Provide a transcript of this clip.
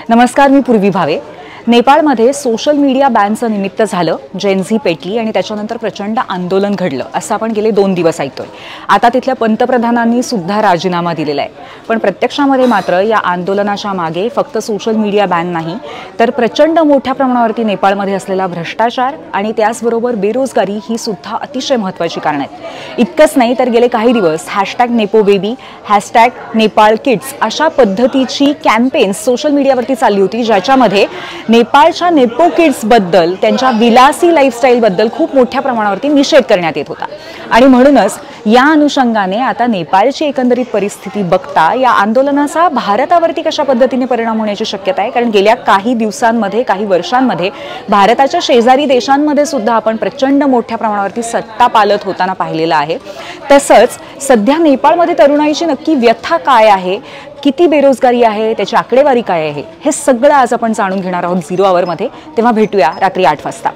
नमस्कार, मी पूर्वी भावे। नेपाळमध्ये सोशल मीडिया बॅनचं निमित्त झालं, जेनझी पेटली आणि त्याच्यानंतर प्रचंड आंदोलन घडलं असं आपण गेले 2 दिवस ऐकतोय। आता तिथल्या पंतप्रधानांनी सुद्धा राजीनामा दिलेला आहे, पण प्रत्यक्षामध्ये मात्र या आंदोलनाच्या मागे फक्त सोशल मीडिया बॅन नाही तर प्रचंड मोठ्या प्रमाणावरती नेपाळमध्ये असलेला भ्रष्टाचार आणि त्याचबरोबर बेरोजगारी ही सुद्धा अतिशय महत्त्वाची कारण आहेत। इतकंच नाही तर गेले काही दिवस #NepoBaby, #NepalKids अशा पद्धतीची कॅम्पेन्स सोशल मीडियावरती चालली होती, ज्याच्यामध्ये नेपाळच्या नेपो किड्स बद्दल, त्यांच्या विलासी लाईफस्टाईल बद्दल खूप मोठ्या प्रमाणावरती निषेध करण्यात येत होता। आणि म्हणूनच या अनुषंगाने आता नेपाळची एकंदरीत परिस्थिती बघता या आंदोलनाचा भारतावरती कशा पद्धतीने परिणाम होण्याची शक्यता आहे, कारण गेल्या काही दिवसांमध्ये, काही वर्षांमध्ये भारताच्या शेजारी देशांमध्ये सुद्धा आपण प्रचंड मोठ्या प्रमाणावरती सत्ता पालट होताना पाहिलेलं आहे। तसंच सध्या नेपाळमध्ये तरुणाईची नक्की व्यथा काय आहे, किती बेरोजगारी आहे, त्याची आकडेवारी काय आहे, हे सगळं आज आपण जाणून घेणार आहोत 0 आवरमध्ये। तेव्हा भेटूया रात्री 8 वाजता।